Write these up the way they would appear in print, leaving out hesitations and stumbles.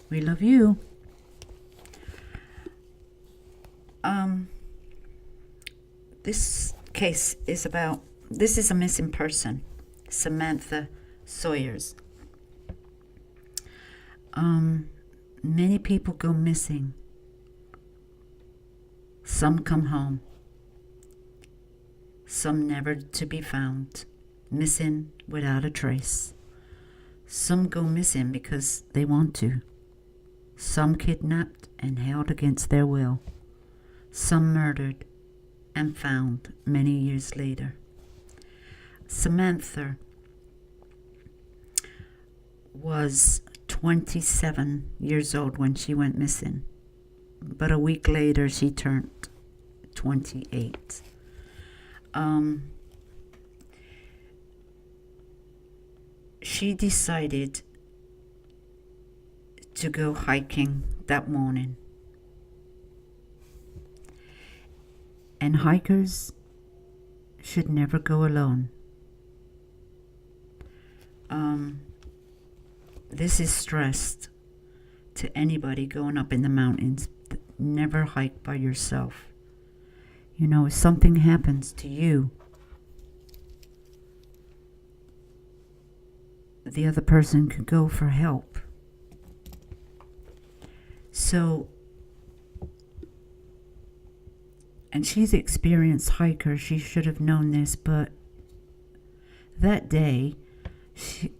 We love you. This case is about, this is a missing person, Samantha Sawyers. Many people go missing. Some come home. Some never to be found, missing without a trace. Some go missing because they want to. Some kidnapped and held against their will. Some murdered and found many years later. Samantha was 27 years old when she went missing, but a week later she turned 28. She decided to go hiking that morning. And hikers should never go alone. This is stressed to anybody going up in the mountains. Never hike by yourself. You know, if something happens to you, the other person could go for help. So, and she's an experienced hiker. She should have known this, but that day,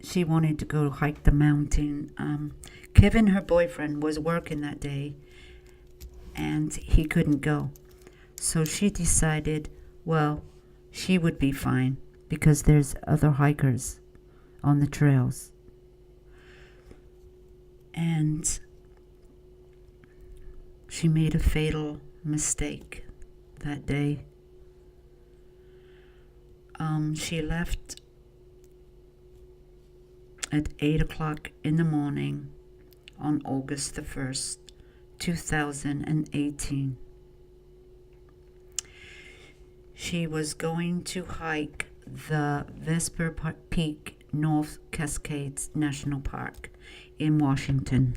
she wanted to go hike the mountain. Kevin, her boyfriend, was working that day, and he couldn't go. So she decided, well, she would be fine because there's other hikers on the trails. And she made a fatal mistake that day. She left at 8 o'clock in the morning on August the 1st, 2018. She was going to hike the Vesper Peak North Cascades National Park in Washington,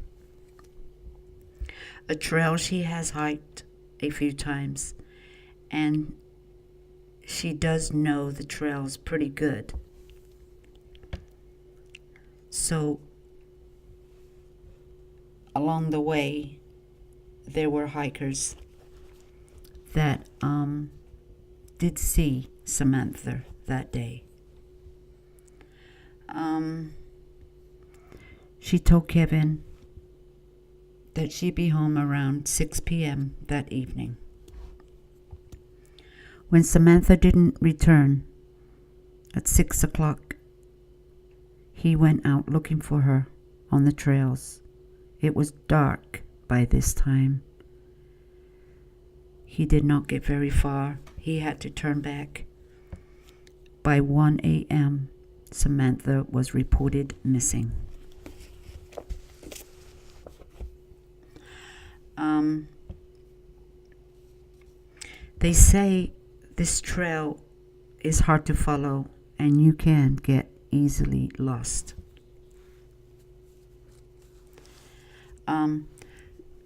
a trail she has hiked a few times, and she does know the trails pretty good. So along the way, there were hikers that did see Samantha that day. She told Kevin that she'd be home around 6 p.m. that evening. When Samantha didn't return at 6 o'clock, he went out looking for her on the trails. It was dark by this time. He did not get very far. He had to turn back. By 1 a.m., Samantha was reported missing. They say this trail is hard to follow and you can get easily lost.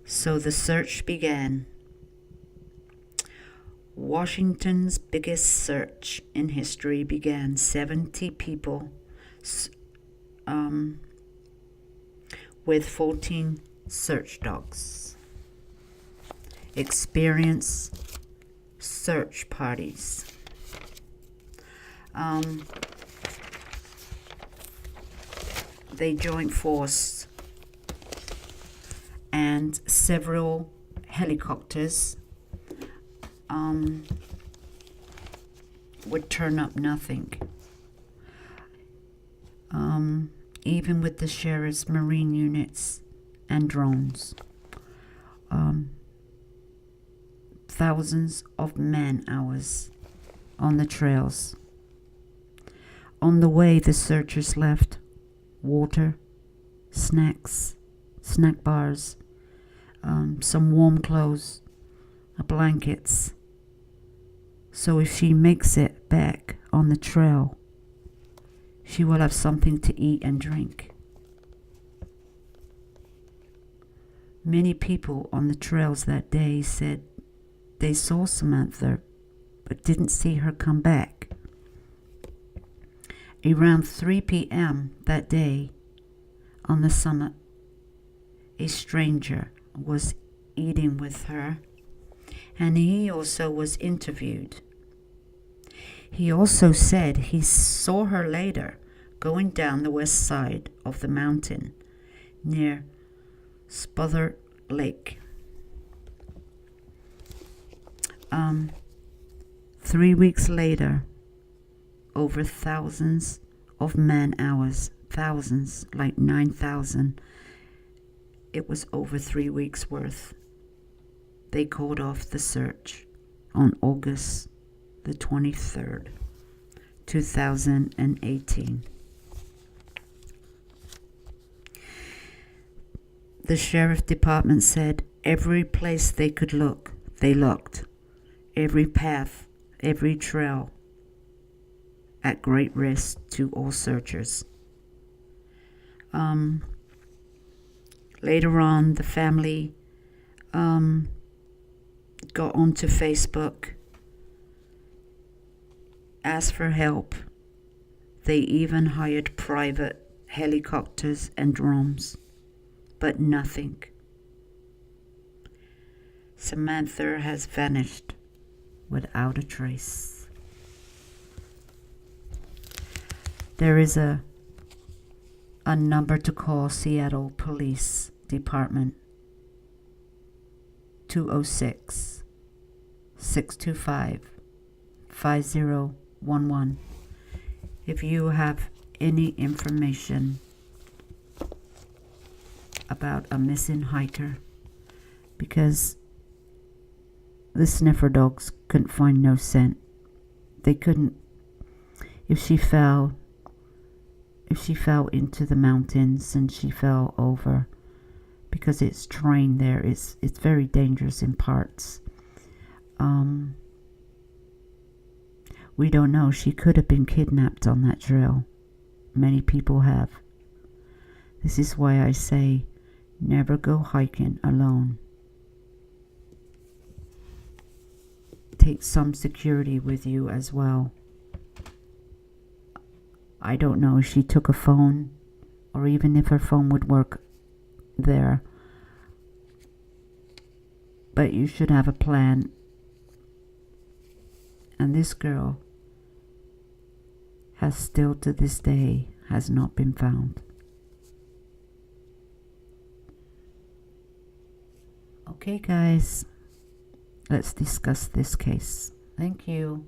So the search began. Washington's biggest search in history began. 70 people with 14 search dogs. Experienced search parties. They joined force, and several helicopters would turn up nothing. Even with the sheriff's marine units and drones. Thousands of man-hours on the trails. On the way, the searchers left water, snacks, snack bars, some warm clothes, blankets. So if she makes it back on the trail, she will have something to eat and drink. Many people on the trails that day said they saw Samantha but didn't see her come back. Around 3 p.m. that day on the summit, a stranger was eating with her, and he also was interviewed. He also said he saw her later going down the west side of the mountain near Spother Lake. 3 weeks later, over thousands of man hours, thousands, like 9,000, it was over 3 weeks worth. They called off the search on August the 23rd, 2018. The sheriff department said every place they could look, they looked. Every path, every trail, at great risk to all searchers. Later on, the family got onto Facebook, asked for help. They even hired private helicopters and drones, but nothing. Samantha has vanished without a trace. There is a number to call Seattle Police Department, 206-625-5011. If you have any information about a missing hiker, because the sniffer dogs couldn't find no scent. They couldn't, if she fell into the mountains and she fell over, because it's terrain there, it's very dangerous in parts. We don't know. She could have been kidnapped on that trail. Many people have. This is why I say never go hiking alone. Take some security with you as well. I don't know if she took a phone, or even if her phone would work there. But you should have a plan. And this girl has still to this day has not been found. Okay, guys, let's discuss this case. Thank you.